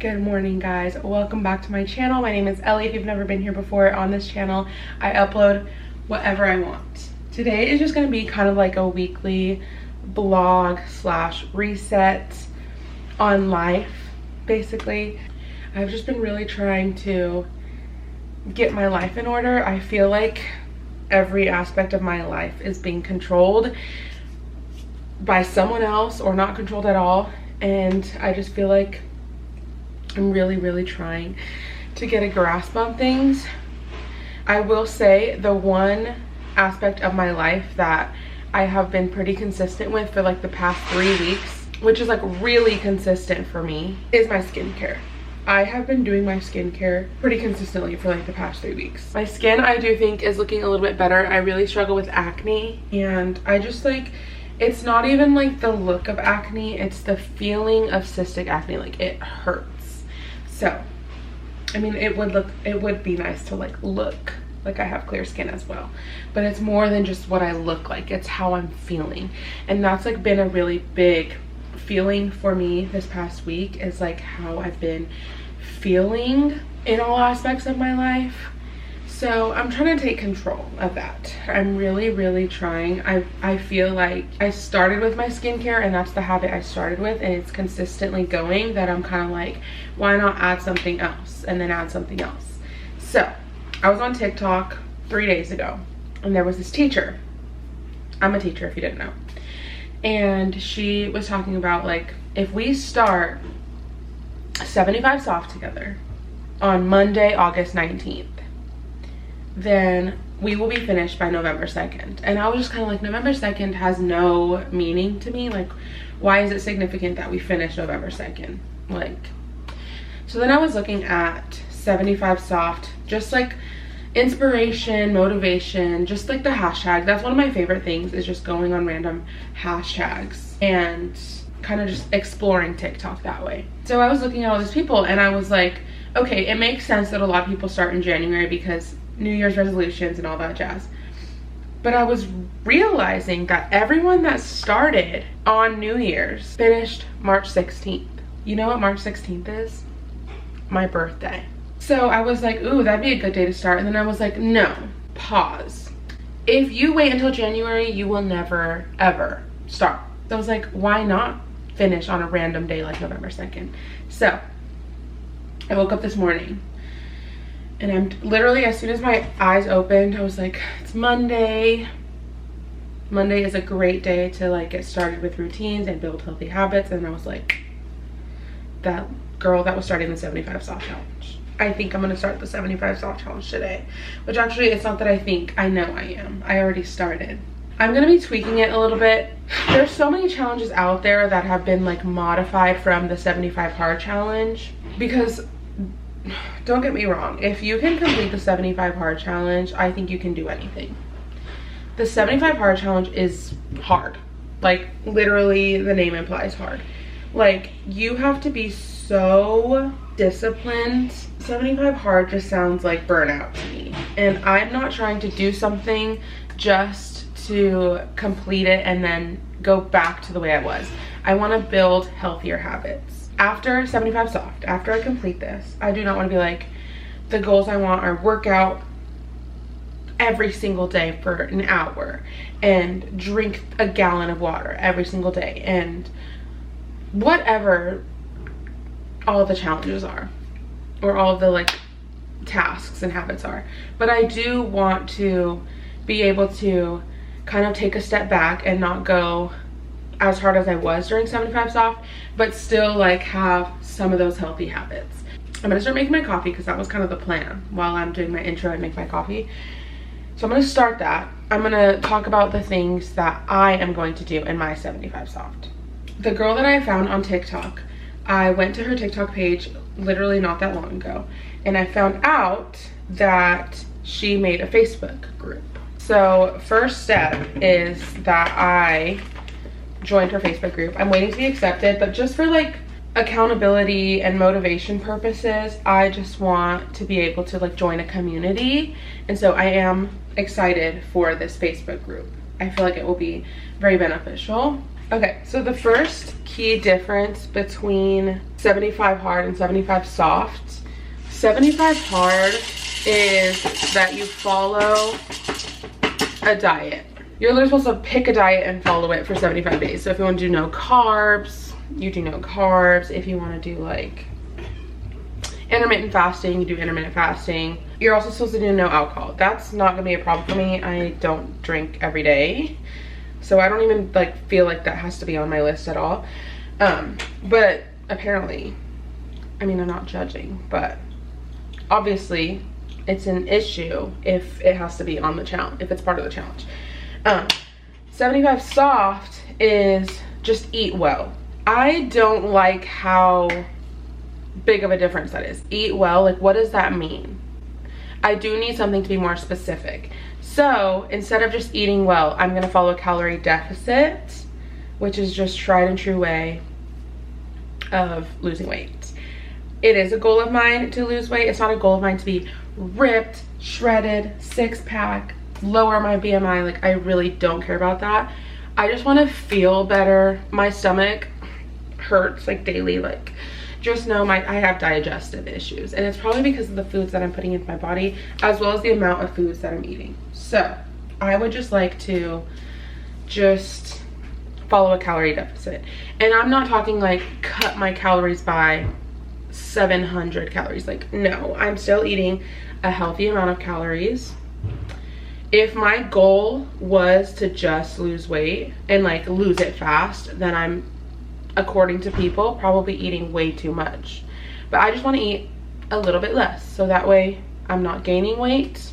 Good morning, guys. Welcome back to my channel. My name is Ellie. If you've never been here before, on this channel I upload whatever I want. Today is just going to be kind of like a weekly blog slash reset on life, basically. I've just been really trying to get my life in order. I feel like every aspect of my life is being controlled by someone else or not controlled at all, and I just feel like I'm really trying to get a grasp on things. I will say the one aspect of my life that I have been pretty consistent with for like the past 3 weeks, which is like really consistent for me, is my skincare. I have been doing my skincare pretty consistently for like the past 3 weeks. My skin, I do think, is looking a little bit better. I really struggle with acne, and I just like, it's not even like the look of acne, it's the feeling of cystic acne. Like, it hurts. So, I mean, it would be nice to like look like I have clear skin as well, but it's more than just what I look like, it's how I'm feeling. And that's like been a really big feeling for me this past week, is like how I've been feeling in all aspects of my life. So I'm trying to take control of that. I'm really trying. I feel like I started with my skincare, and that's the habit I started with, and it's consistently going, that I'm kind of like, why not add something else and then add something else. So I was on TikTok 3 days ago, and there was this teacher. I'm a teacher, if you didn't know. And she was talking about, like, if we start 75 soft together on Monday, August 19th, then we will be finished by November 2nd. And I was just kind of like, November 2nd has no meaning to me. Like, why is it significant that we finish November 2nd? Like, so then I was looking at 75 soft, just like inspiration, motivation, just like the hashtag. That's one of my favorite things, is just going on random hashtags and kind of just exploring TikTok that way. So I was looking at all these people, and I was like, okay, it makes sense that a lot of people start in January because New Year's resolutions and all that jazz. But I was realizing that everyone that started on New Year's finished March 16th. You know what March 16th is? My birthday. So I was like, ooh, that'd be a good day to start. And then I was like, no, pause. If you wait until January, you will never, ever start. So I was like, why not finish on a random day like November 2nd? So I woke up this morning, and I'm literally, as soon as my eyes opened, I was like, it's Monday. Monday is a great day to like get started with routines and build healthy habits. And I was like, that girl that was starting the 75 soft challenge. I think I'm gonna start the 75 soft challenge today. Which actually, it's not that I think, I know I am. I already started. I'm gonna be tweaking it a little bit. There's so many challenges out there that have been like modified from the 75 hard challenge, because don't get me wrong, if you can complete the 75 hard challenge, I think you can do anything. The 75 hard challenge is hard. Like, literally, the name implies hard. Like, you have to be so disciplined. 75 hard just sounds like burnout to me. And I'm not trying to do something just to complete it and then go back to the way I was. I want to build healthier habits. After 75 soft, after I complete this, I do not want to be like, the goals I want are work out every single day for an hour and drink a gallon of water every single day and whatever all the challenges are, or all of the like tasks and habits are. But I do want to be able to kind of take a step back and not go as hard as I was during 75 soft, but still like have some of those healthy habits. I'm gonna start making my coffee, because that was kind of the plan. While I'm doing my intro, I make my coffee. So I'm gonna start that. I'm gonna talk about the things that I am going to do in my 75 soft. The girl that I found on TikTok, I went to her TikTok page literally not that long ago, and I found out that she made a Facebook group. So first step is that I joined her Facebook group. I'm waiting to be accepted, but just for like accountability and motivation purposes, I just want to be able to like join a community. And so I am excited for this Facebook group. I feel like it will be very beneficial. Okay, so the first key difference between 75 hard and 75 soft. 75 hard is that you follow a diet. You're literally supposed to pick a diet and follow it for 75 days. So if you want to do no carbs, you do no carbs. If you want to do like intermittent fasting, you do intermittent fasting. You're also supposed to do no alcohol. That's not gonna be a problem for me. I don't drink every day, so I don't even like feel like that has to be on my list at all. But apparently, I mean, I'm not judging, but obviously it's an issue if it has to be on the challenge, if it's part of the challenge. 75 soft is just eat well. I don't like how big of a difference that is. Eat well, like what does that mean? I do need something to be more specific. So instead of just eating well, I'm gonna follow a calorie deficit, which is just tried and true way of losing weight. It is a goal of mine to lose weight. It's not a goal of mine to be ripped, shredded, six-pack, lower my BMI. Like, I really don't care about that. I just want to feel better. My stomach hurts like daily. Like, just know I have digestive issues, and it's probably because of the foods that I'm putting into my body, as well as the amount of foods that I'm eating. So I would just like to just follow a calorie deficit. And I'm not talking like cut my calories by 700 calories. Like, no, I'm still eating a healthy amount of calories. If my goal was to just lose weight and like lose it fast, then I'm, according to people, probably eating way too much. But I just want to eat a little bit less, so that way I'm not gaining weight,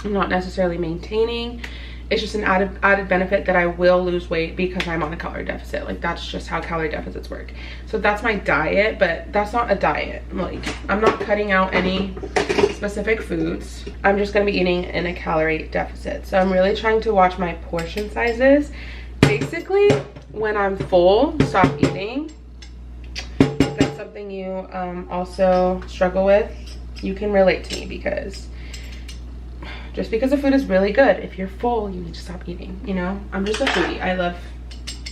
I'm not necessarily maintaining. It's just an added benefit that I will lose weight because I'm on a calorie deficit. Like, that's just how calorie deficits work. So that's my diet, but that's not a diet. Like, I'm not cutting out any specific foods. I'm just gonna be eating in a calorie deficit. So I'm really trying to watch my portion sizes. Basically, when I'm full, stop eating. If that's something you also struggle with, you can relate to me, because just because the food is really good, if you're full, you need to stop eating, you know? I'm just a foodie. I love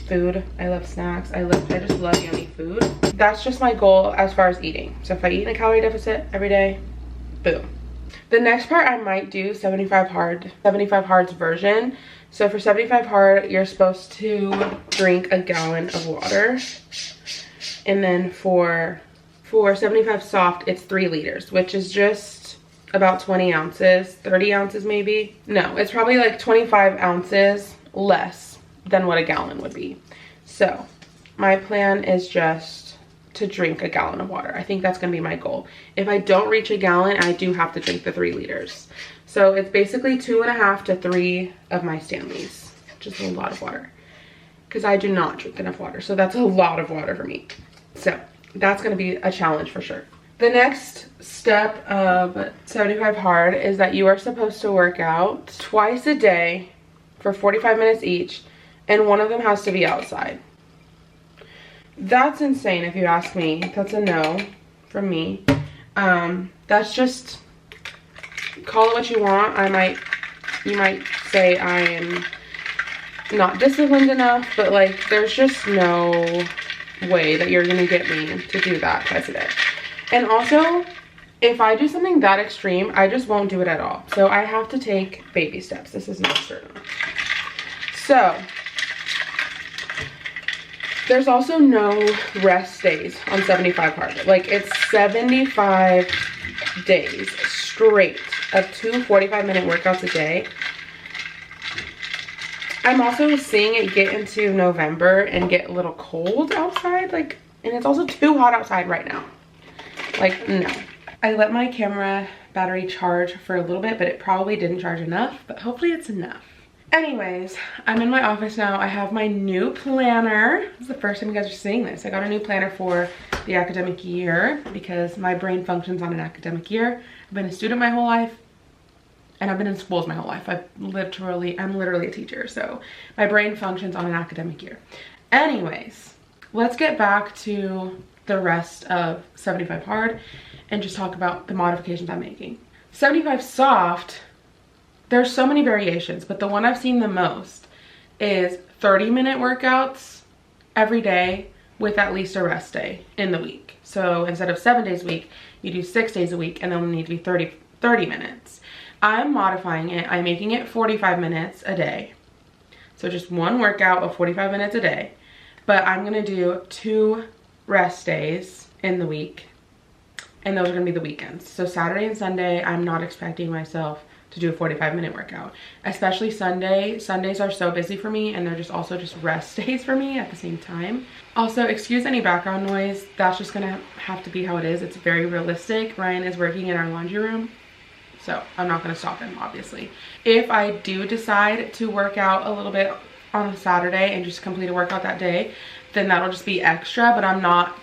food. I love snacks. I just love yummy food. That's just my goal as far as eating. So if I eat in a calorie deficit every day, boom. The next part, I might do 75 hard's version. So for 75 hard, you're supposed to drink a gallon of water. And then for 75 soft, it's 3 liters, which is just about 20 ounces, 30 ounces maybe. No, it's probably like 25 ounces less than what a gallon would be. So my plan is just to drink a gallon of water. I think that's gonna be my goal. If I don't reach a gallon, I do have to drink the 3 liters. So it's basically 2.5 to 3 of my Stanleys, which is a lot of water, because I do not drink enough water. So that's a lot of water for me. So that's gonna be a challenge for sure. The next step of 75 hard is that you are supposed to work out twice a day for 45 minutes each, and one of them has to be outside. That's insane if you ask me. That's a no from me. That's just, call it what you want. You might say I am not disciplined enough, but like, there's just no way that you're gonna get me to do that twice a day. And also, if I do something that extreme, I just won't do it at all. So I have to take baby steps. This is not certain. So there's also no rest days on 75 hard. Like, it's 75 days straight of 2 45-minute workouts a day. I'm also seeing it get into November and get a little cold outside. Like, and it's also too hot outside right now. Like, no. I let my camera battery charge for a little bit, but it probably didn't charge enough, but hopefully it's enough. Anyways, I'm in my office now. I have my new planner. This is the first time you guys are seeing this. I got a new planner for the academic year because my brain functions on an academic year. I've been a student my whole life, and I've been in schools my whole life. I'm literally a teacher, so my brain functions on an academic year. Anyways, let's get back to the rest of 75 hard and just talk about the modifications I'm making. 75 soft, there's so many variations, but the one I've seen the most is 30-minute workouts every day with at least a rest day in the week. So instead of 7 days a week, you do 6 days a week, and then we need to be 30 minutes. I'm modifying it. I'm making it 45 minutes a day. So just one workout of 45 minutes a day. But I'm gonna do 2 rest days in the week, and those are gonna be the weekends. So Saturday and Sunday, I'm not expecting myself to do a 45-minute workout, especially Sunday. Sundays are so busy for me, and they're just also just rest days for me at the same time. Also, excuse any background noise. That's just gonna have to be how it is. It's very realistic. Ryan is working in our laundry room, so I'm not gonna stop him, obviously. If I do decide to work out a little bit on a Saturday and just complete a workout that day, then that'll just be extra, but I'm not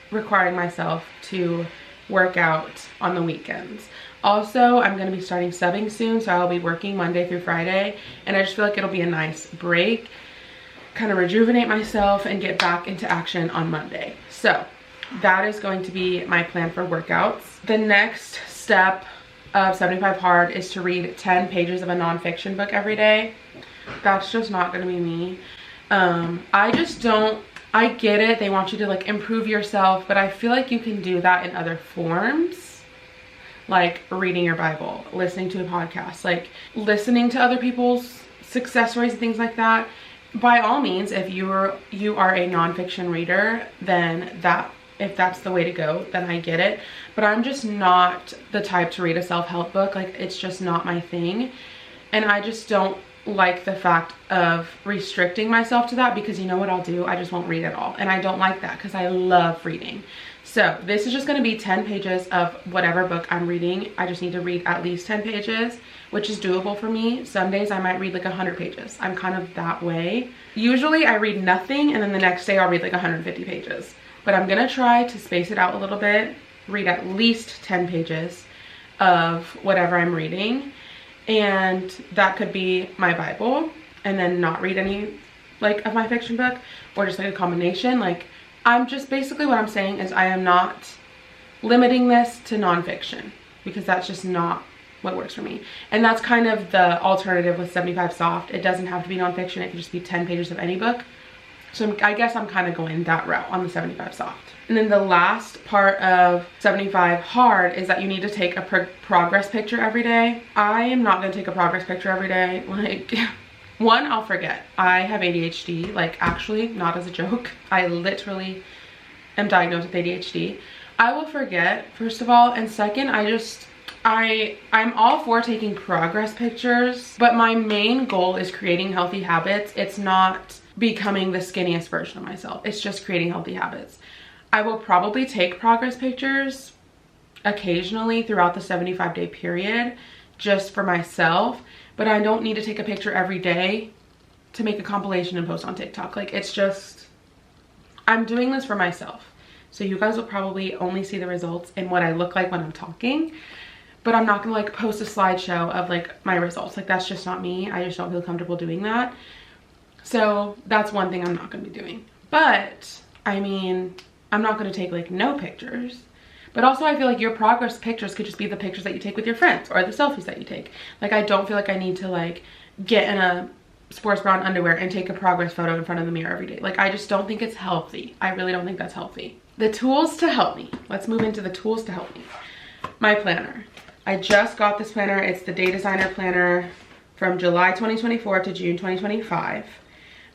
requiring myself to work out on the weekends. Also, I'm going to be starting subbing soon, so I'll be working Monday through Friday, and I just feel like it'll be a nice break, kind of rejuvenate myself and get back into action on Monday. So that is going to be my plan for workouts. The next step of 75 Hard is to read 10 pages of a nonfiction book every day. That's just not going to be me. I get it, they want you to like improve yourself, but I feel like you can do that in other forms, like reading your Bible, listening to a podcast, like listening to other people's success stories and things like that. By all means, if you are a nonfiction reader, then if that's the way to go, then I get it. But I'm just not the type to read a self-help book. Like, it's just not my thing, and I just don't like the fact of restricting myself to that, because you know what I'll do? I just won't read at all, and I don't like that because I love reading. So this is just going to be 10 pages of whatever book I'm reading. I just need to read at least 10 pages, which is doable for me. Some days I might read like 100 pages. I'm kind of that way. Usually I read nothing, and then the next day I'll read like 150 pages. But I'm going to try to space it out a little bit, read at least 10 pages of whatever I'm reading. And that could be my Bible, and then not read any like of my fiction book, or just like a combination. Like, I'm just basically, what I'm saying is I am not limiting this to nonfiction, because that's just not what works for me. And that's kind of the alternative with 75 Soft. It doesn't have to be nonfiction. It can just be 10 pages of any book. So I guess I'm kind of going that route on the 75 Soft. And then the last part of 75 Hard is that you need to take a progress picture every day. I am not going to take a progress picture every day. Like, one, I'll forget. I have ADHD, like, actually, not as a joke. I literally am diagnosed with ADHD. I will forget, first of all, and second, I'm all for taking progress pictures, but my main goal is creating healthy habits. It's not becoming the skinniest version of myself. It's just creating healthy habits. I will probably take progress pictures occasionally throughout the 75-day period just for myself, but I don't need to take a picture every day to make a compilation and post on TikTok. Like, it's just, I'm doing this for myself. So you guys will probably only see the results in what I look like when I'm talking, but I'm not gonna like post a slideshow of like my results. Like, that's just not me. I just don't feel comfortable doing that. So that's one thing I'm not gonna be doing. But I mean, I'm not gonna take like no pictures. But also, I feel like your progress pictures could just be the pictures that you take with your friends, or the selfies that you take. Like, I don't feel like I need to like get in a sports bra and underwear and take a progress photo in front of the mirror every day. Like, I just don't think it's healthy. I really don't think that's healthy. The tools to help me. Let's move into the tools to help me. My planner. I just got this planner. It's the Day Designer Planner from July 2024 to June 2025.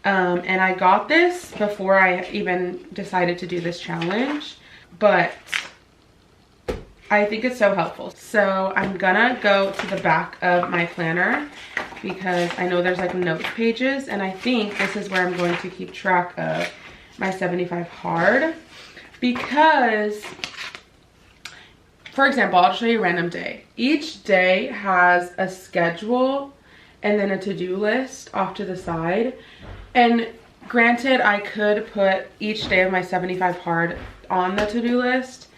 And I got this before I even decided to do this challenge, but I think it's so helpful. So I'm gonna go to the back of my planner, because I know there's like note pages, and I think this is where I'm going to keep track of my 75 Hard, because, for example, I'll show you a random day. Each day has a schedule and then a to-do list off to the side. And granted, I could put each day of my 75 Hard on the to-do list,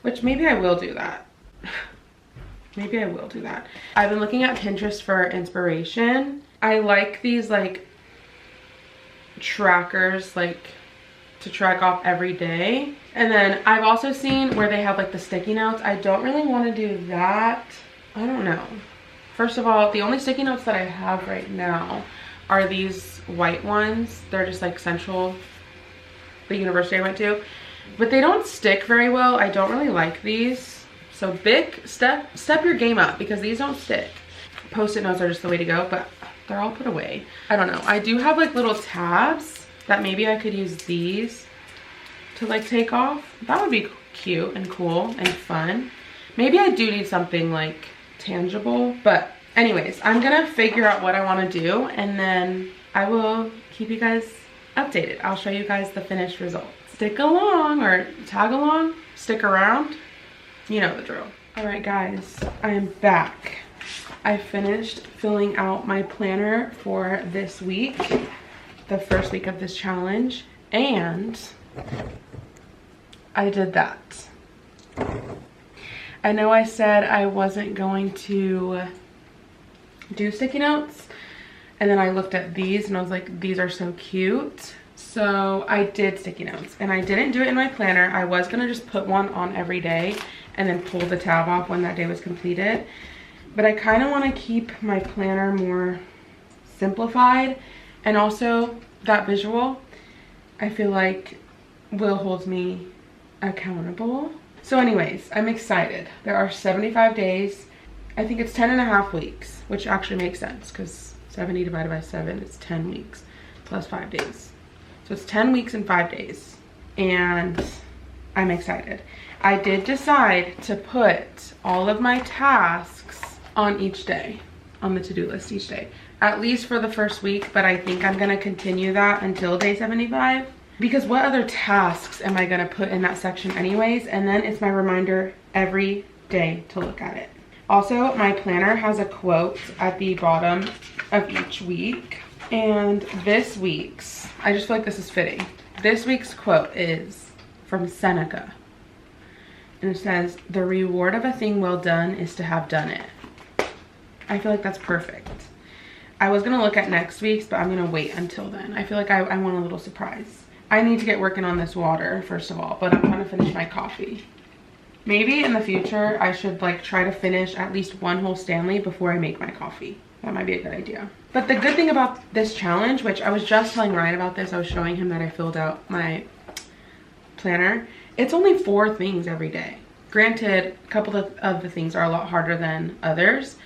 which maybe I will do that. Maybe I will do that. I've been looking at Pinterest for inspiration. I like these like trackers, like to track off every day. And then I've also seen where they have like the sticky notes. I don't really want to do that. I don't know. First of all, the only sticky notes that I have right now are these white ones. They're just like central the university I went to, but they don't stick very well. I don't really like these. So Bic, step your game up because these don't stick. Post-it notes are just the way to go, but they're all put away. I don't know. I do have like little tabs that maybe I could use these to like take off. That would be cute and cool and fun. Maybe I do need something like tangible, but anyways, I'm gonna figure out what I want to do and then I will keep you guys updated. I'll show you guys the finished results. Stick along or tag along, stick around. You know the drill. All right, guys, I am back. I finished filling out my planner for this week, the first week of this challenge, and I did that. I know I said I wasn't going to do sticky notes, and then I looked at these and I was like, these are so cute. So I did sticky notes, and I didn't do it in my planner. I was gonna just put one on every day and then pull the tab off when that day was completed. But I kind of want to keep my planner more simplified, and also that visual I feel like will hold me accountable. So anyways, I'm excited. There are 75 days. I think it's 10.5 weeks, which actually makes sense because 70 divided by 7 is 10 weeks plus 5 days. So it's 10 weeks and 5 days, and I'm excited. I did decide to put all of my tasks on each day, on the to-do list each day, at least for the first week, but I think I'm gonna continue that until day 75, because what other tasks am I gonna put in that section anyways? And then it's my reminder every day to look at it. Also, my planner has a quote at the bottom of each week, and this week's, I just feel like this is fitting. This week's quote is from Seneca, and it says, "The reward of a thing well done is to have done it." I feel like that's perfect. I was gonna look at next week's, but I'm gonna wait until then. I feel like I want a little surprise. I need to get working on this water, first of all, but I'm trying to finish my coffee. Maybe in the future, I should like try to finish at least one whole Stanley before I make my coffee. That might be a good idea. But the good thing about this challenge, which I was just telling Ryan about this, I was showing him that I filled out my planner. It's only 4 things every day. Granted, a couple of the things are a lot harder than others,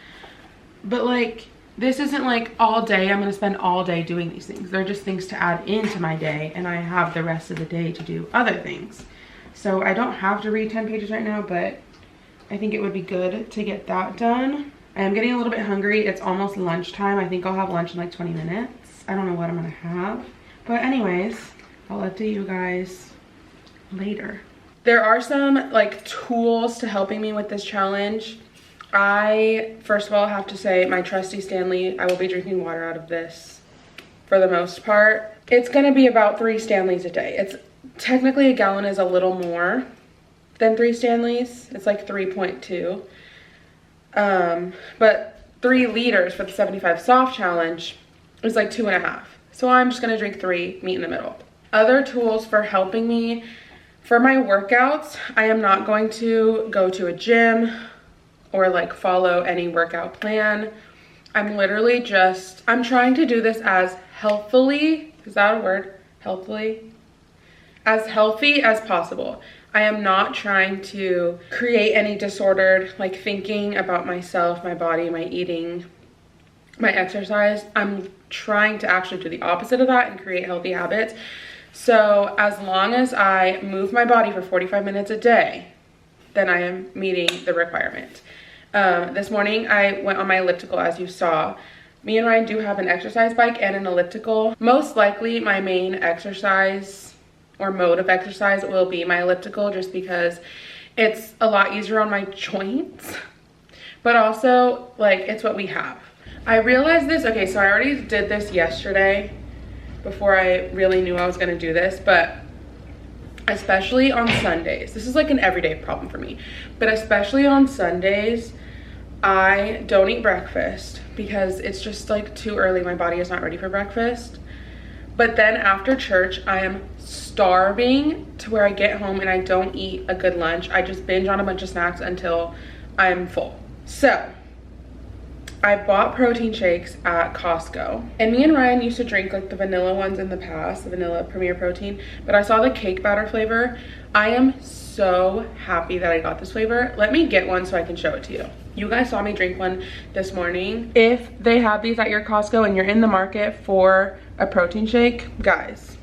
but like, this isn't like all day, I'm gonna spend all day doing these things. They're just things to add into my day, and I have the rest of the day to do other things. So I don't have to read 10 pages right now, but I think it would be good to get that done. I am getting a little bit hungry. It's almost lunchtime. I think I'll have lunch in like 20 minutes. I don't know what I'm gonna have. But anyways, I'll update you guys later. There are some like tools to helping me with this challenge. I, first of all, have to say my trusty Stanley, I will be drinking water out of this for the most part. It's gonna be about 3 Stanleys a day. It's technically, a gallon is a little more than 3 Stanleys. It's like 3.2. But 3 liters for the 75 soft challenge is like 2.5. So I'm just gonna drink 3, meet in the middle. Other tools for helping me for my workouts, I am not going to go to a gym or like follow any workout plan. I'm literally just, I'm trying to do this as healthily, is that a word? Healthily? As healthy as possible. I am not trying to create any disordered like thinking about myself, my body, my eating, my exercise. I'm trying to actually do the opposite of that and create healthy habits. So as long as I move my body for 45 minutes a day, then I am meeting the requirement. This morning I went on my elliptical, as you saw. Me and Ryan do have an exercise bike and an elliptical. Most likely my main exercise or mode of exercise will be my elliptical, just because it's a lot easier on my joints, but also like it's what we have. I realized this, okay, so I already did this yesterday before I really knew I was gonna do this, but especially on Sundays, this is like an everyday problem for me, but especially on Sundays, I don't eat breakfast because it's just like too early. My body is not ready for breakfast. But then after church, I am starving to where I get home and I don't eat a good lunch. I just binge on a bunch of snacks until I'm full. So I bought protein shakes at Costco, and me and Ryan used to drink like the vanilla ones in the past, the vanilla Premier Protein, but I saw the cake batter flavor. I am so happy that I got this flavor. Let me get one so I can show it to you. You guys saw me drink one this morning. If they have these at your Costco and you're in the market for a protein shake, guys,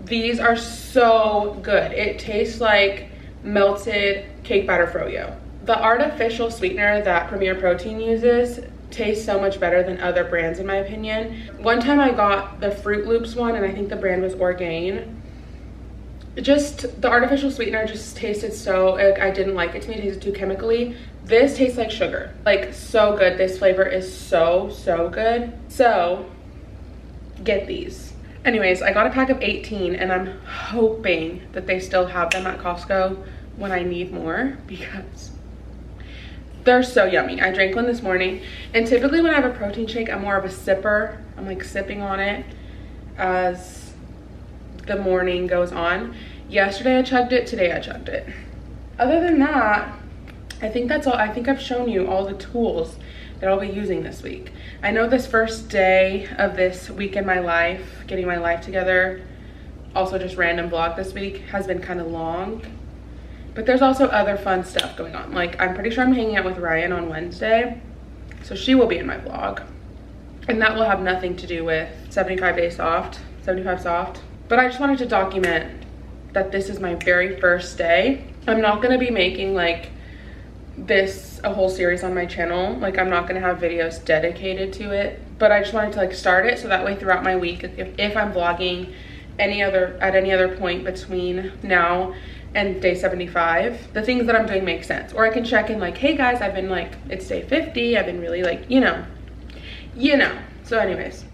these are so good. It tastes like melted cake batter froyo. The artificial sweetener that Premier Protein uses tastes so much better than other brands in my opinion. One time I got the Fruit Loops one, and I think the brand was Orgain. Just the artificial sweetener just tasted so, like, I didn't like it. To me, it tasted too chemically. This tastes like sugar, like so good. This flavor is so good. So get these. Anyways, I got a pack of 18, and I'm hoping that they still have them at Costco when I need more, because they're so yummy. I drank one this morning, and typically when I have a protein shake, I'm more of a sipper. I'm like sipping on it as the morning goes on. Yesterday I chugged it, today I chugged it. Other than that, I think that's all. I think I've shown you all the tools that I'll be using this week. I know this first day of this week in my life, getting my life together, also just random vlog this week, has been kind of long. But there's also other fun stuff going on. Like, I'm pretty sure I'm hanging out with Ryan on Wednesday, so she will be in my vlog. And that will have nothing to do with 75 soft. But I just wanted to document that this is my very first day. I'm not gonna be making like this a whole series on my channel. Like, I'm not gonna have videos dedicated to it, but I just wanted to like start it so that way throughout my week, if I'm vlogging at any other point between now and day 75, the things that I'm doing make sense. Or I can check in like, hey guys, I've been like, it's day 50, I've been really like, you know. So anyways.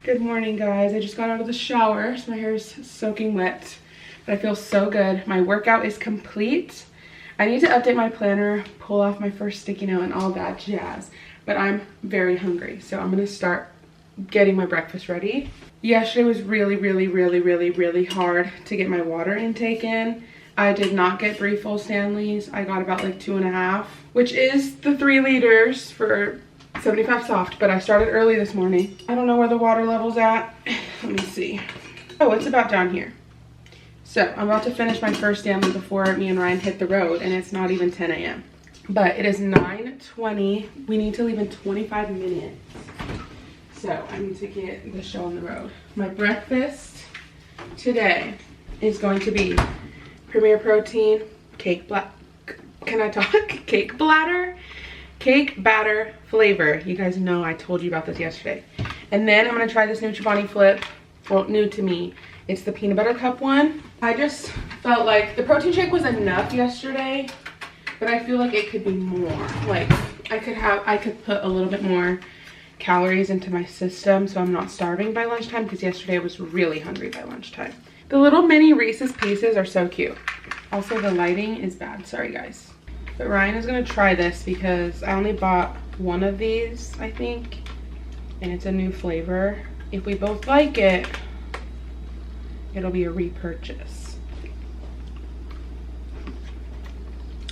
Good morning, guys. I just got out of the shower, so my hair is soaking wet. But I feel so good. My workout is complete. I need to update my planner, pull off my first sticky note and all that jazz. But I'm very hungry, so I'm gonna start getting my breakfast ready. Yesterday was really hard to get my water intake in. I did not get 3 full Stanleys. I got about like 2.5, which is the 3 liters for 75 soft, but I started early this morning. I don't know where the water level's at. Let me see. Oh, it's about down here. So I'm about to finish my first Stanley before me and Ryan hit the road, and it's not even 10 a.m. But it is 9:20. We need to leave in 25 minutes. So I need to get the show on the road. My breakfast today is going to be Premier Protein, cake batter flavor. You guys know I told you about this yesterday. And then I'm gonna try this new Chobani Flip. Well, new to me. It's the peanut butter cup one. I just felt like the protein shake was enough yesterday, but I feel like it could be more. Like I could put a little bit more calories into my system so I'm not starving by lunchtime, because yesterday I was really hungry by lunchtime. The little mini Reese's Pieces are so cute. Also, the lighting is bad, sorry guys. But Ryan is gonna try this because I only bought one of these, I think, and it's a new flavor. If we both like it, it'll be a repurchase.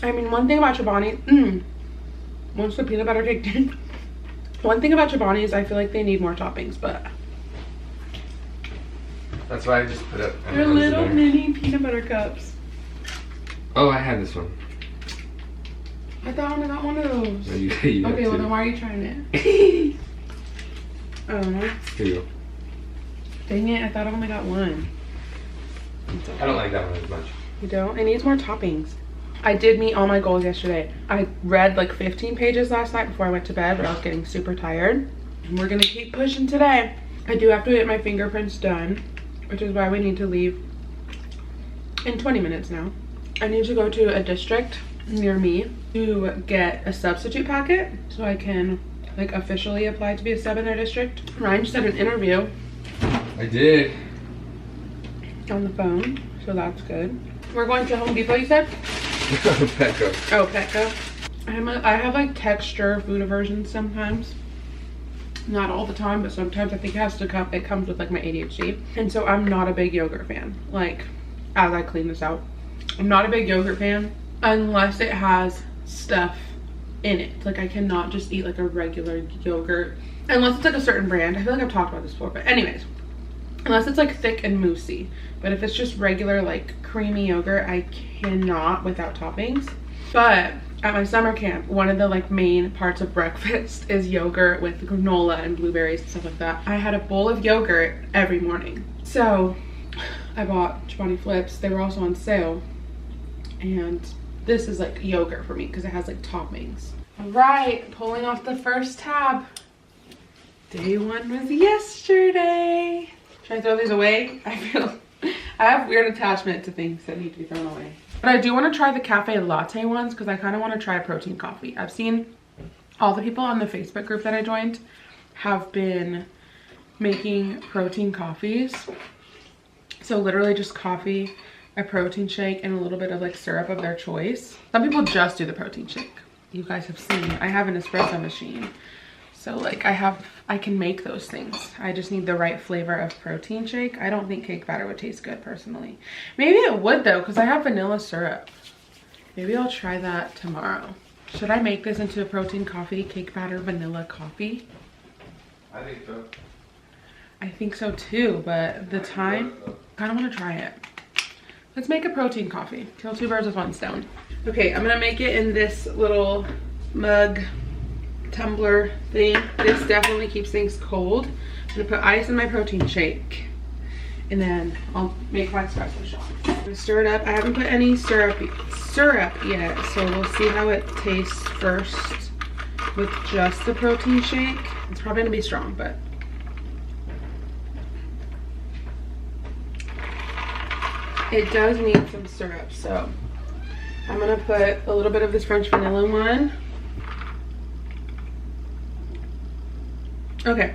I mean, one thing about Chobani, once the peanut butter kicked in, one thing about Chobani is I feel like they need more toppings, but that's why I just put it. They're little mini peanut butter cups. Oh, I had this one. I thought I only got one of those. No, you okay, well then why are you trying it? Oh. Here you go. Dang it, I thought I only got one. I don't like that one as much. You don't? It needs more toppings. I did meet all my goals yesterday. I read like 15 pages last night before I went to bed, but I was getting super tired. And we're gonna keep pushing today. I do have to get my fingerprints done, which is why we need to leave in 20 minutes now. I need to go to a district near me to get a substitute packet so I can like officially apply to be a sub in their district. Ryan just had an interview. I did. On the phone, so that's good. We're going to Home Depot, you said? Petco. Oh, Petco. I have like texture food aversion sometimes. Not all the time, but sometimes I think it has to come, it comes with like my ADHD. And so I'm not a big yogurt fan. Like, as I clean this out, I'm not a big yogurt fan unless it has stuff in it. Like, I cannot just eat like a regular yogurt unless it's like a certain brand. I feel like I've talked about this before, but anyways, unless it's like thick and moussey. But if it's just regular like creamy yogurt, I cannot without toppings. But at my summer camp, one of the like main parts of breakfast is yogurt with granola and blueberries and stuff like that. I had a bowl of yogurt every morning. So I bought Chobani Flips. They were also on sale. And this is like yogurt for me because it has like toppings. All right, pulling off the first tab. Day one was yesterday. Should I throw these away? I have weird attachment to things that need to be thrown away. But I do want to try the cafe latte ones because I kind of want to try protein coffee. I've seen all the people on the Facebook group that I joined have been making protein coffees. So literally just coffee, a protein shake, and a little bit of like syrup of their choice. Some people just do the protein shake. You guys have seen, I have an espresso machine. So like I can make those things. I just need the right flavor of protein shake. I don't think cake batter would taste good personally. Maybe it would though, because I have vanilla syrup. Maybe I'll try that tomorrow. Should I make this into a protein coffee, cake batter, vanilla coffee? I think so. I think so too, but the time, I kind of want to try it. Let's make a protein coffee. Kill two birds with one stone. Okay, I'm gonna make it in this little mug tumbler thing. This definitely keeps things cold. I'm gonna put ice in my protein shake and then I'll make my espresso shot. I'm gonna stir it up. I haven't put any syrup yet, so we'll see how it tastes first with just the protein shake. It's probably gonna be strong, but it does need some syrup, so I'm gonna put a little bit of this French vanilla one. Okay,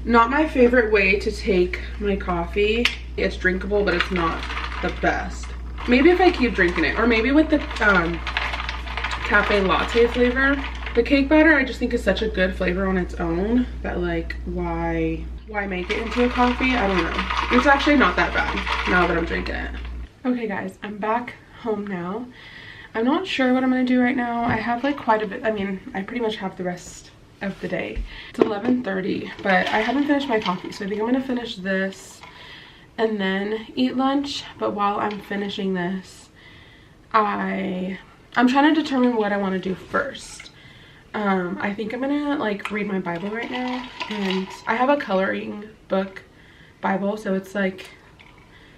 not my favorite way to take my coffee. It's drinkable, but it's not the best. Maybe if I keep drinking it, or maybe with the cafe latte flavor. The cake batter I just think is such a good flavor on its own that like why make it into a coffee? I don't know. It's actually not that bad now that I'm drinking it. Okay guys, I'm back home now. I'm not sure what I'm gonna do right now. I have like quite a bit. I mean, I pretty much have the rest of the day. It's 11:30, but I haven't finished my coffee, so I think I'm gonna finish this and then eat lunch. But while I'm finishing this, I'm trying to determine what I want to do first. I think I'm gonna like read my Bible right now, and I have a coloring book Bible, so it's like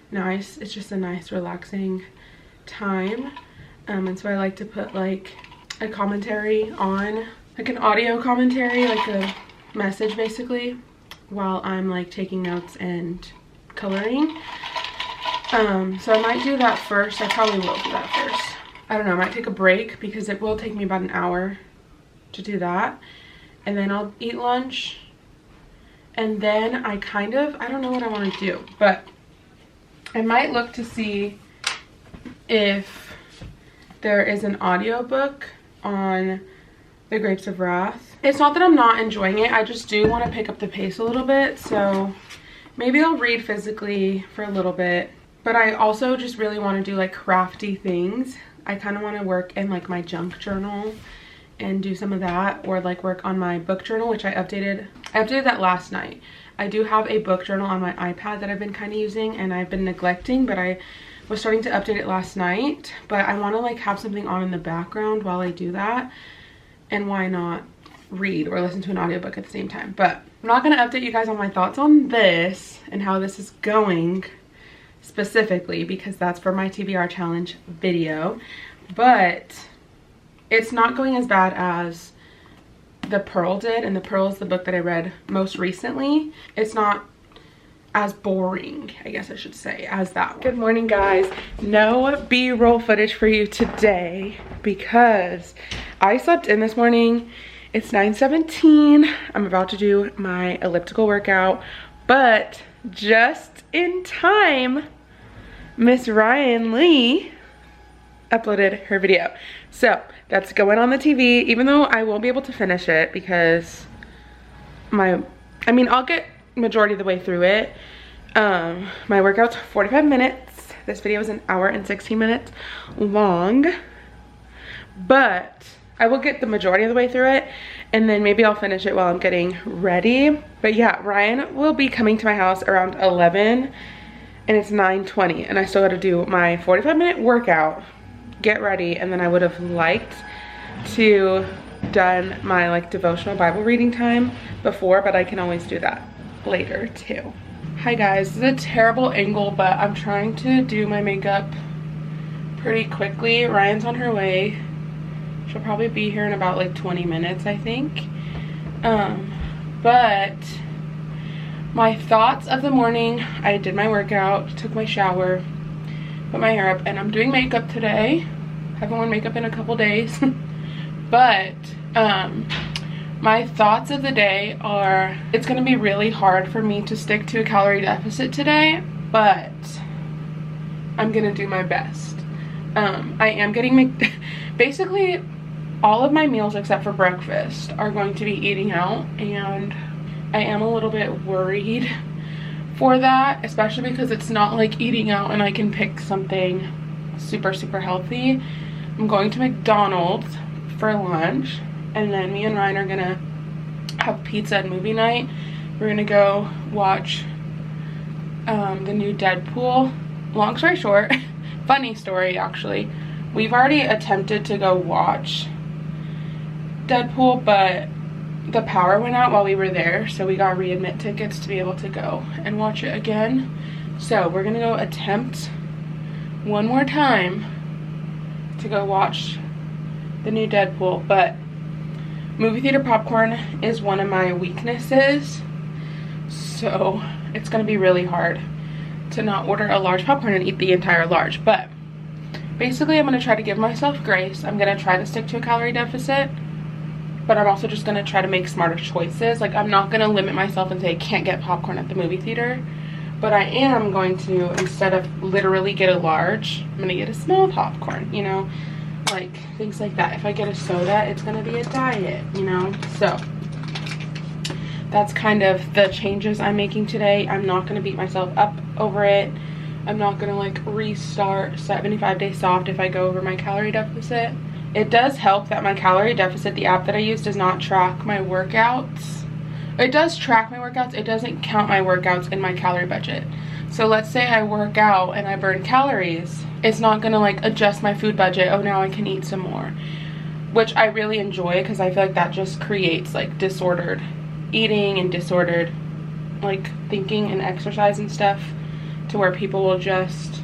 nice. It's just a nice relaxing time, and so I like to put like a commentary on, like an audio commentary, like a message basically, while I'm like taking notes and coloring. So I might do that first. I probably will do that first. I don't know, I might take a break because it will take me about an hour to do that, and then I'll eat lunch, and then I don't know what I want to do, but I might look to see if there is an audiobook on The Grapes of Wrath. It's not that I'm not enjoying it, I just do want to pick up the pace a little bit, so maybe I'll read physically for a little bit. But I also just really want to do like crafty things. I kind of want to work in like my junk journal and do some of that, or like work on my book journal, which I updated that last night. I do have a book journal on my iPad that I've been kind of using and I've been neglecting, but I was starting to update it last night. But I want to like have something on in the background while I do that, and why not read or listen to an audiobook at the same time. But I'm not going to update you guys on my thoughts on this and how this is going specifically because that's for my TBR challenge video, but it's not going as bad as The Pearl did, and The Pearl is the book that I read most recently. It's not as boring, I guess I should say, as that one. Good morning guys. No B-roll footage for you today because I slept in this morning. It's 9:17. I'm about to do my elliptical workout, but just in time, Miss Ryan Lee uploaded her video. So that's going on the TV, even though I won't be able to finish it because I'll get majority of the way through it. My workout's 45 minutes. This video is an hour and 16 minutes long, but I will get the majority of the way through it, and then maybe I'll finish it while I'm getting ready. But yeah, Ryan will be coming to my house around 11, and it's 9:20, and I still gotta do my 45-minute workout, get ready, and then I would have liked to done my like devotional Bible reading time before, but I can always do that later too. Hi guys, this is a terrible angle, but I'm trying to do my makeup pretty quickly. Ryan's on her way. She'll probably be here in about like 20 minutes, I think. But my thoughts of the morning, I did my workout, took my shower, put my hair up, and I'm doing makeup today. Haven't worn makeup in a couple days. But my thoughts of the day are, it's gonna be really hard for me to stick to a calorie deficit today, but I'm gonna do my best. I am getting basically all of my meals except for breakfast are going to be eating out, and I am a little bit worried for that, especially because it's not like eating out and I can pick something super healthy. I'm going to McDonald's for lunch, and then me and Ryan are gonna have pizza and movie night. We're gonna go watch the new Deadpool. Long story short, funny story actually, we've already attempted to go watch Deadpool, but the power went out while we were there, so we got readmit tickets to be able to go and watch it again. So we're gonna go attempt one more time to go watch the new Deadpool, but movie theater popcorn is one of my weaknesses, so it's gonna be really hard to not order a large popcorn and eat the entire large. But basically I'm gonna try to give myself grace. I'm gonna try to stick to a calorie deficit, but I'm also just gonna try to make smarter choices. Like, I'm not gonna limit myself and say I can't get popcorn at the movie theater, but I am going to, instead of literally get a large, I'm gonna get a small popcorn, you know, like things like that. If I get a soda, it's gonna be a diet, you know. So that's kind of the changes I'm making today. I'm not gonna beat myself up over it. I'm not gonna like restart 75 Days Soft if I go over my calorie deficit. It does help that my calorie deficit, the app that I use, does not track my workouts. It does track my workouts. It doesn't count my workouts in my calorie budget. So let's say I work out and I burn calories. It's not gonna like adjust my food budget. Oh, now I can eat some more, which I really enjoy because I feel like that just creates like disordered eating and disordered like thinking and exercise and stuff, to where people will just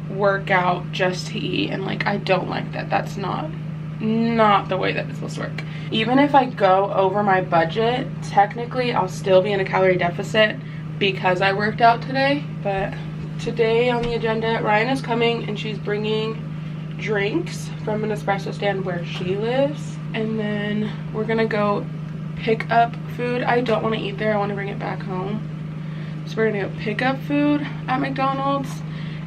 work out just to eat, and like I don't like that. That's not the way that it's supposed to work. Even if I go over my budget, technically I'll still be in a calorie deficit because I worked out today. But today on the agenda, Ryan is coming and she's bringing drinks from an espresso stand where she lives, and then we're gonna go pick up food. I don't want to eat there, I want to bring it back home. So we're gonna go pick up food at McDonald's.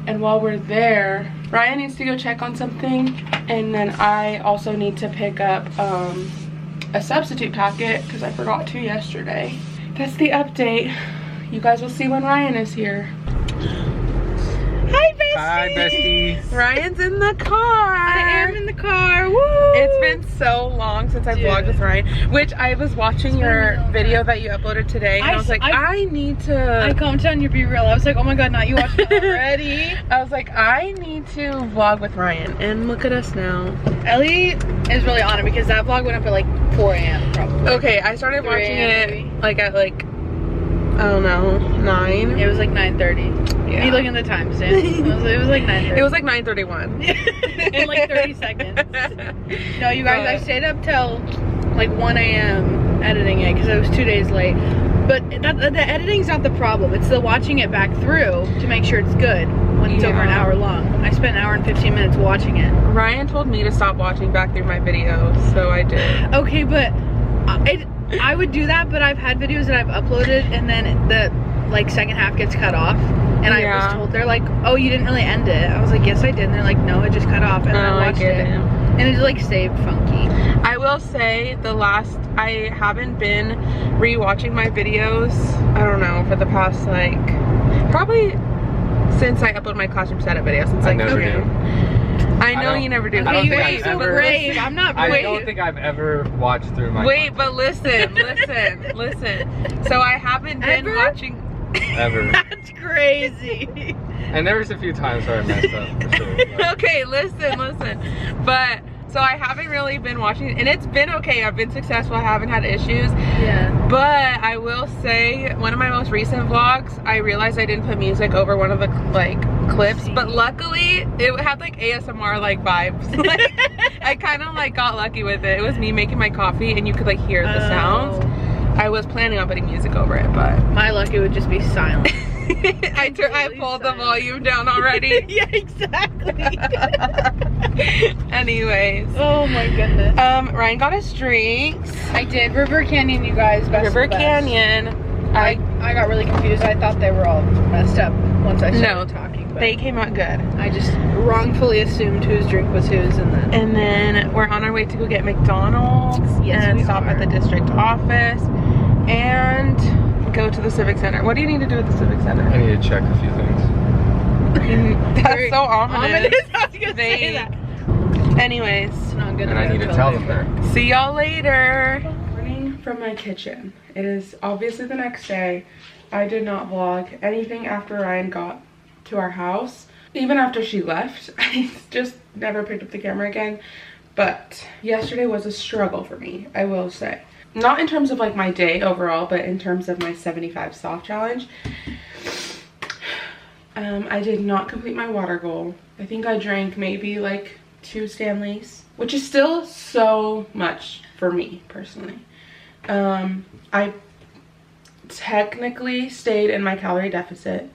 And while we're there, Ryan needs to go check on something, and then I also need to pick up a substitute packet because I forgot to yesterday. That's the update. You guys will see when Ryan is here. Hi, bestie. Hi, bestie. Ryan's in the car. I am in the car. Woo! It's been so long since I vlogged with Ryan, which I was watching your video that you uploaded today, and I was like, I need to. I commented on your Be Real. I was like, oh my god, not you watching it already. I was like, I need to vlog with Ryan, and look at us now. Ellie is really on it because that vlog went up at like 4 a.m. probably. Okay, I started watching it like at like, I don't know, 9. It was like 9:30. Yeah. You look at the timestamp. It was like 9:30. It was like 9:31. In like 30 seconds. No, you guys, I stayed up till like 1 a.m. editing it because I was 2 days late. But the editing's not the problem. It's the watching it back through to make sure it's good when it's over an hour long. I spent an hour and 15 minutes watching it. Ryan told me to stop watching back through my videos, so I did. Okay, but I would do that, but I've had videos that I've uploaded and then like second half gets cut off, and I Yeah. was told, they're like, oh, you didn't really end it. I was like, yes I did, and they're like, no, it just cut off, and then I watched it, and it like stayed funky. I will say I haven't been rewatching my videos, I don't know, for the past like, probably since I uploaded my classroom setup video, since like never do. I know you never do. I don't Okay, you think guys I've are so ever- brave. I'm not brave. I don't think I've ever watched through my Wait, content. but listen. So I haven't been Ever? watching. Ever. That's crazy. And there was a few times where I messed up, for sure. But Okay, listen. But so I haven't really been watching, and it's been okay. I've been successful. I haven't had issues. Yeah. But I will say, one of my most recent vlogs, I realized I didn't put music over one of the like clips, but luckily it had like ASMR like vibes. Like I kind of like got lucky with it. It was me making my coffee, and you could like hear the sounds. I was planning on putting music over it, but My luck, it would just be silent. I pulled the volume down already. Yeah, exactly. Anyways, Oh my goodness. Ryan got us drinks. I did. River Canyon, you guys. Best of River the best. Canyon. I got really confused. I thought they were all messed up once I started talking. But They came out good. I just wrongfully assumed whose drink was whose, And then we're on our way to go get McDonald's Yes, and we stop are. at the district office and go to the Civic Center. What do you need to do at the Civic Center? I need to check a few things. That's Very so ominous. I was gonna say Vague. that. Anyways, It's not good. And I need to tell them there. see y'all later. Morning from my kitchen. It is obviously the next day. I did not vlog anything after Ryan got to our house. Even after she left, I just never picked up the camera again. But yesterday was a struggle for me, I will say. Not in terms of like my day overall, but in terms of my 75 soft challenge. I did not complete my water goal. I think I drank maybe like 2 Stanleys, which is still so much for me personally. I technically stayed in my calorie deficit.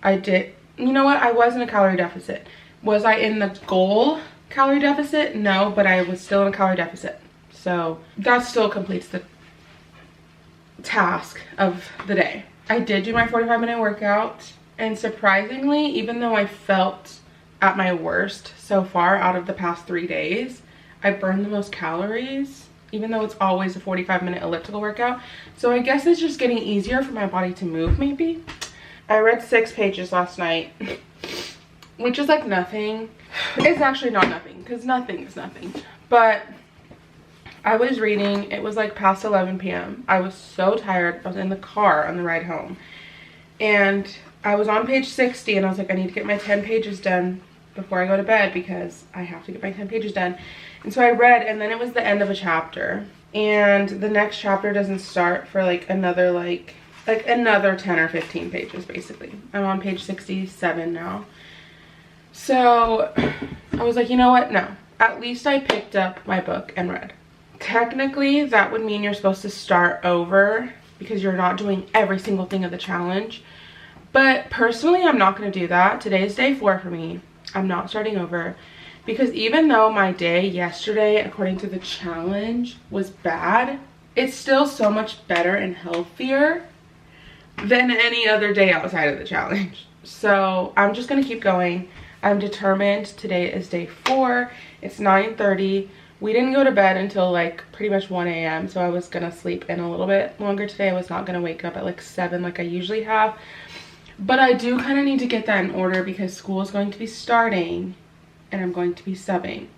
You know what? I was in a calorie deficit. Was I in the goal calorie deficit? No, but I was still in a calorie deficit. So that still completes the task of the day. I did do my 45-minute workout, and surprisingly, even though I felt at my worst so far out of the past 3 days, I burned the most calories, even though it's always a 45-minute elliptical workout. So I guess it's just getting easier for my body to move, maybe. I read 6 pages last night, which is like nothing. It's actually not nothing, because nothing is nothing. But I was reading, it was like past 11 p.m. I was so tired. I was in the car on the ride home. And I was on page 60, and I was like, I need to get my 10 pages done before I go to bed, because I have to get my 10 pages done. And so I read, and then it was the end of a chapter. And the next chapter doesn't start for like another another 10 or 15 pages, basically. I'm on page 67 now. So I was like, you know what? No. At least I picked up my book and read. Technically, that would mean you're supposed to start over because you're not doing every single thing of the challenge. But personally, I'm not going to do that. Today is day 4 for me. I'm not starting over. Because even though my day yesterday, according to the challenge, was bad, it's still so much better and healthier than any other day outside of the challenge. So I'm just going to keep going. I'm determined. Today is day 4. It's 9:30. We didn't go to bed until like pretty much 1 a.m. So I was going to sleep in a little bit longer today. I was not going to wake up at like 7 like I usually have. But I do kind of need to get that in order because school is going to be starting and I'm going to be subbing.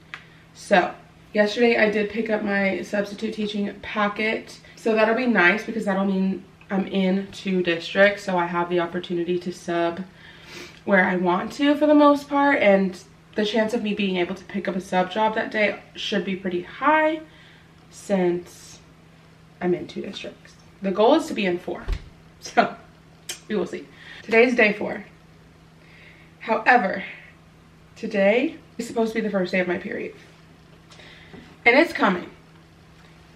So yesterday I did pick up my substitute teaching packet. So that'll be nice because that'll mean I'm in 2 districts. So I have the opportunity to sub where I want to for the most part. And the chance of me being able to pick up a sub job that day should be pretty high since I'm in 2 districts. The goal is to be in 4. So we will see. Today's day 4. However, today is supposed to be the first day of my period. And it's coming.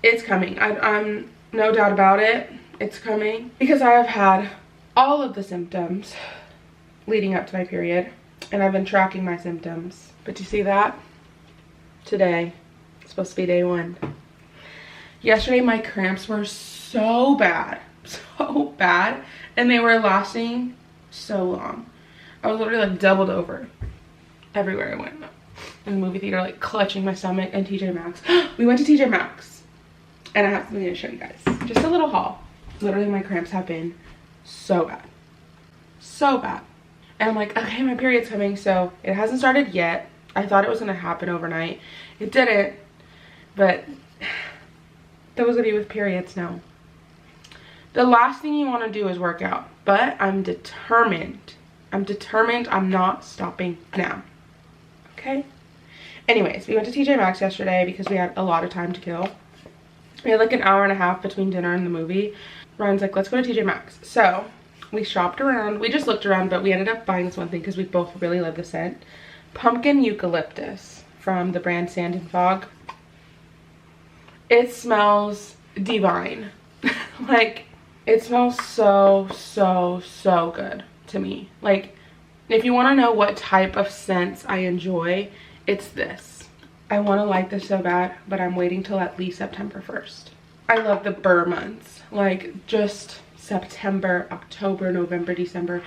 It's coming. I'm no doubt about it. It's coming. Because I have had all of the symptoms leading up to my period. And I've been tracking my symptoms. But you see that? Today is supposed to be day 1. Yesterday my cramps were so bad. So bad. and they were lasting so long. I was literally like doubled over everywhere I went. In the movie theater, like clutching my stomach, and TJ Maxx. We went to TJ Maxx, and I have something to show you guys. Just a little haul. Literally, my cramps have been so bad. So bad. And I'm like, okay, my period's coming, so it hasn't started yet. I thought it was gonna happen overnight. It didn't, but that was gonna be with periods now. The last thing you wanna do is work out, but I'm determined. I'm not stopping now. Okay? Anyways, we went to TJ Maxx yesterday because we had a lot of time to kill. We had like an hour and a half between dinner and the movie. Ryan's like, let's go to TJ Maxx. So we shopped around. We just looked around, but we ended up buying this one thing because we both really love the scent. Pumpkin eucalyptus from the brand Sand and Fog. It smells divine. Like, it smells so good to me. Like, if you want to know what type of scents I enjoy, it's this. I want to like this so bad, but I'm waiting till at least September 1st. I love the burr months. Like, just September, October, November, December.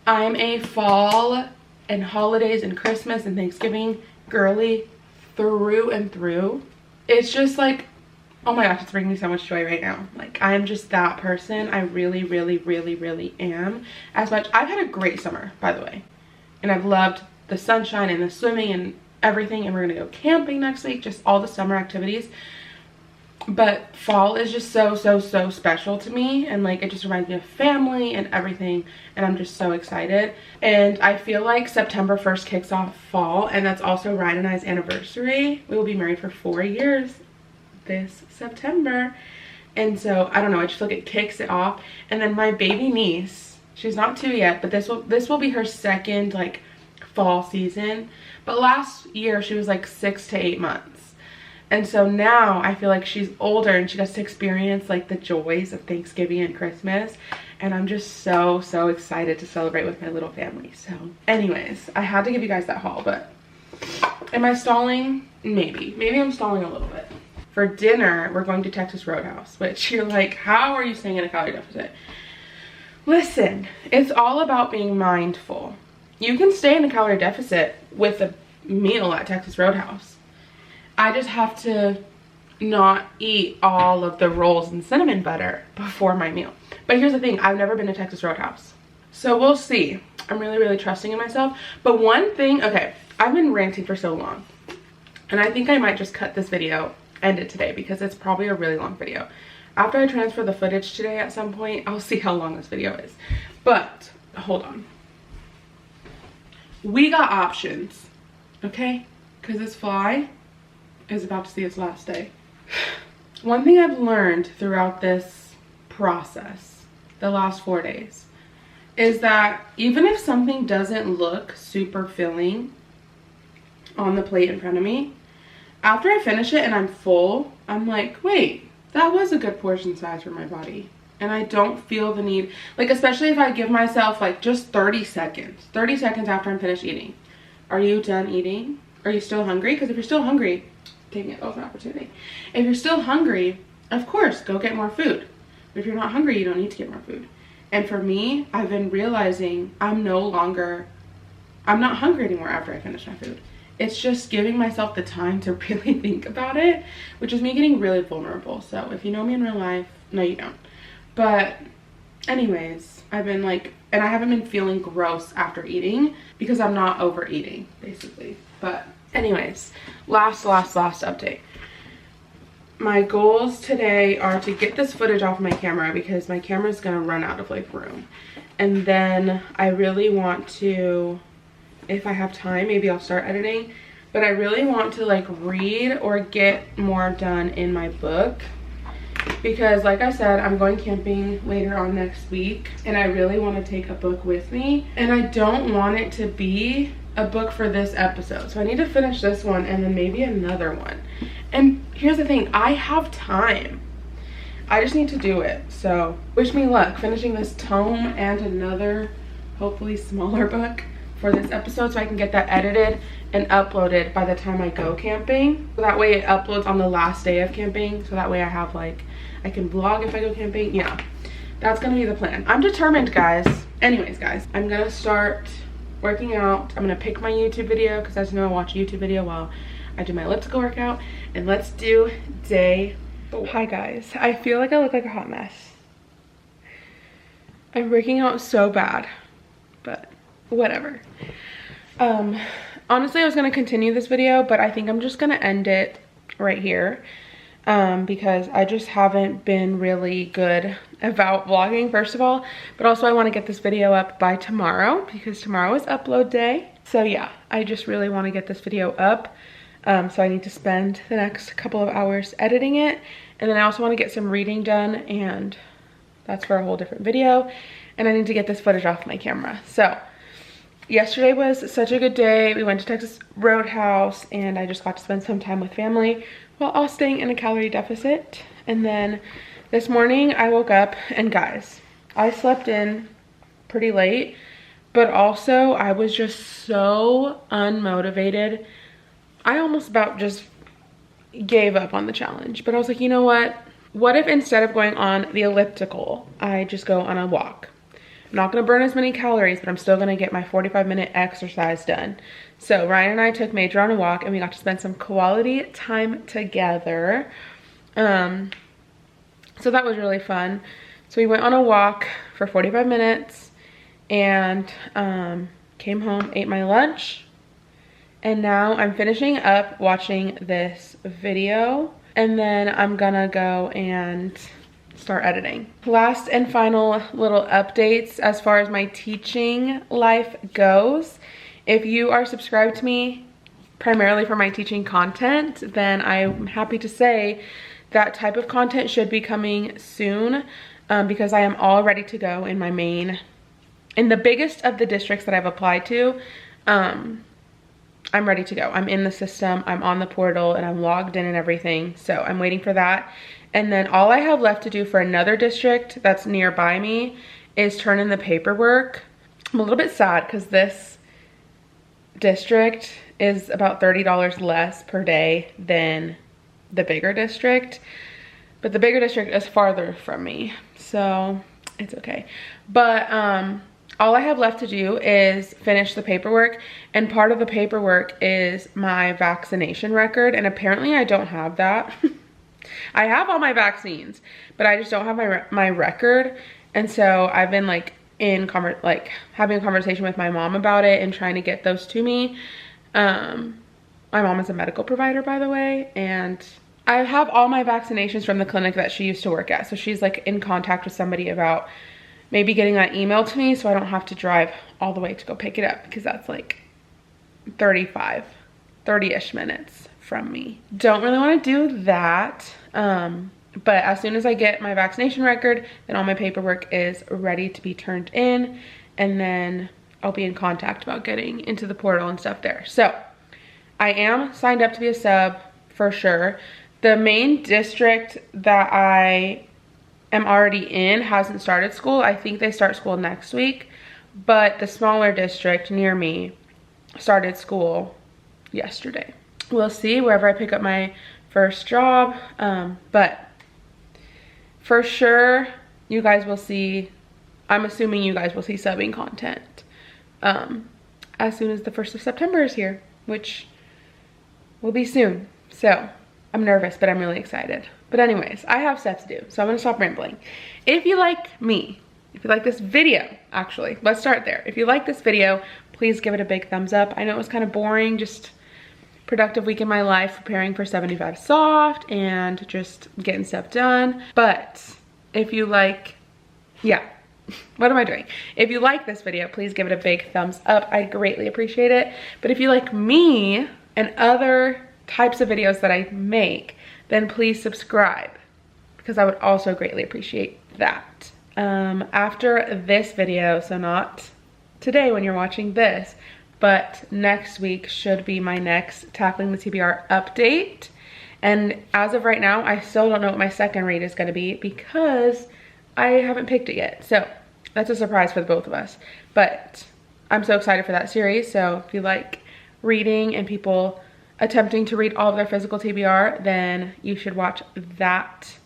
I'm a fall and holidays and Christmas and Thanksgiving girly through and through. It's just like, oh my gosh, it's bringing me so much joy right now. Like, I'm just that person. I really am. As much, I've had a great summer, by the way. And I've loved the sunshine and the swimming and everything. And we're gonna go camping next week, just all the summer activities. But fall is just so special to me, and like it just reminds me of family and everything, and I'm just so excited. And I feel like September 1st kicks off fall, and that's also Ryan and I's anniversary. We will be married for 4 years this September, and so I don't know, I just feel like it kicks it off. And then my baby niece, she's not 2 yet, but this will be her second like fall season. But last year she was like 6 to 8 months. And so now I feel like she's older and she gets to experience like the joys of Thanksgiving and Christmas. And I'm just so excited to celebrate with my little family. So anyways, I had to give you guys that haul, but am I stalling? Maybe I'm stalling a little bit. For dinner, we're going to Texas Roadhouse, which you're like, how are you staying in a calorie deficit? Listen, it's all about being mindful. You can stay in a calorie deficit with a meal at Texas Roadhouse. I just have to not eat all of the rolls and cinnamon butter before my meal. But here's the thing, I've never been to Texas Roadhouse. So we'll see. I'm really trusting in myself. But one thing, okay, I've been ranting for so long. And I think I might just cut this video, end it today, because it's probably a really long video. After I transfer the footage today at some point, I'll see how long this video is. But, hold on. We got options, okay? Because this fly is about to see its last day. One thing I've learned throughout this process, the last 4 days, is that even if something doesn't look super filling on the plate in front of me, after I finish it and I'm full, I'm like, wait, that was a good portion size for my body. And I don't feel the need, like, especially if I give myself like just 30 seconds after I'm finished eating. Are you done eating? Are you still hungry? Because if you're still hungry, dang it, that was an opportunity. If you're still hungry, of course, go get more food. But if you're not hungry, you don't need to get more food. And for me, I've been realizing I'm not hungry anymore after I finish my food. It's just giving myself the time to really think about it, which is me getting really vulnerable. So if you know me in real life, no you don't. But anyways, I've been like, and I haven't been feeling gross after eating because I'm not overeating, basically. But anyways, last update. My goals today are to get this footage off my camera because my camera's gonna run out of like room. And then I really want to, if I have time, maybe I'll start editing, but I really want to like read or get more done in my book. Because like I said, I'm going camping later on next week and I really want to take a book with me, and I don't want it to be a book for this episode. So I need to finish this one and then maybe another one. And here's the thing, I have time. I just need to do it. So wish me luck finishing this tome and another hopefully smaller book for this episode so I can get that edited and uploaded by the time I go camping. So that way it uploads on the last day of camping. So that way I have like, I can vlog if I go camping. Yeah, That's gonna be the plan. I'm determined, guys. Anyways, guys, I'm gonna start working out. I'm gonna pick my YouTube video because as you know, I watch a YouTube video while I do my elliptical workout. And let's do day 4. Hi guys, I feel like I look like a hot mess. I'm working out so bad, but whatever. Honestly, I was gonna continue this video, but I think I'm just gonna end it right here. Because I just haven't been really good about vlogging, first of all, but also I want to get this video up by tomorrow because tomorrow is upload day. So yeah, I just really want to get this video up. So I need to spend the next couple of hours editing it, and then I also want to get some reading done, and that's for a whole different video, and I need to get this footage off my camera. So yesterday was such a good day. We went to Texas Roadhouse and I just got to spend some time with family while all staying in a calorie deficit. And then this morning I woke up and guys, I slept in pretty late, but also I was just so unmotivated. I almost about just gave up on the challenge, but I was like, you know what? What if instead of going on the elliptical, I just go on a walk? I'm not gonna burn as many calories, but I'm still gonna get my 45-minute exercise done. So Ryan and I took Major on a walk and we got to spend some quality time together. So that was really fun. So we went on a walk for 45 minutes and came home, ate my lunch, and now I'm finishing up watching this video, and then I'm gonna go and start editing. Last and final little updates as far as my teaching life goes. If you are subscribed to me primarily for my teaching content, then I'm happy to say that type of content should be coming soon, because I am all ready to go in the biggest of the districts that I've applied to. I'm ready to go. I'm in the system, I'm on the portal, and I'm logged in and everything. So I'm waiting for that. And then all I have left to do for another district that's nearby me is turn in the paperwork. I'm a little bit sad because this district is about $30 less per day than the bigger district. But the bigger district is farther from me, so it's okay. But all I have left to do is finish the paperwork, and part of the paperwork is my vaccination record, and apparently I don't have that. I have all my vaccines, but I just don't have my record. And so I've been like having a conversation with my mom about it and trying to get those to me. My mom is a medical provider, by the way, and I have all my vaccinations from the clinic that she used to work at. So she's like in contact with somebody about maybe getting that emailed to me so I don't have to drive all the way to go pick it up, because that's like 30-ish minutes from me. Don't really want to do that, but as soon as I get my vaccination record, then all my paperwork is ready to be turned in, and then I'll be in contact about getting into the portal and stuff there. So I am signed up to be a sub for sure. The main district that I am already in hasn't started school. I think they start school next week, but the smaller district near me started school yesterday. We'll see wherever I pick up my first job, but for sure you guys will see, I'm assuming you guys will see subbing content as soon as the 1st of September is here, which will be soon. So I'm nervous, but I'm really excited. But anyways, I have stuff to do, so I'm gonna stop rambling. If you like me, if you like this video, actually, let's start there. If you like this video, please give it a big thumbs up. I know it was kind of boring, just productive week in my life preparing for 75 soft and just getting stuff done. But if you like, what am I doing? If you like this video, please give it a big thumbs up. I'd greatly appreciate it. But if you like me and other types of videos that I make, then please subscribe, because I would also greatly appreciate that. After this video, so not today when you're watching this, but next week should be my next Tackling the TBR update. And as of right now, I still don't know what my second read is going to be because I haven't picked it yet. So that's a surprise for the both of us. But I'm so excited for that series. So if you like reading and people attempting to read all of their physical TBR, then you should watch that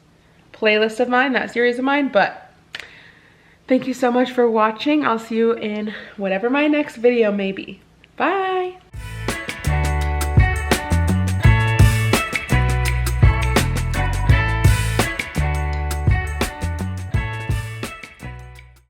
playlist of mine, that series of mine. But Thank you so much for watching. I'll see you in whatever my next video may be. Bye.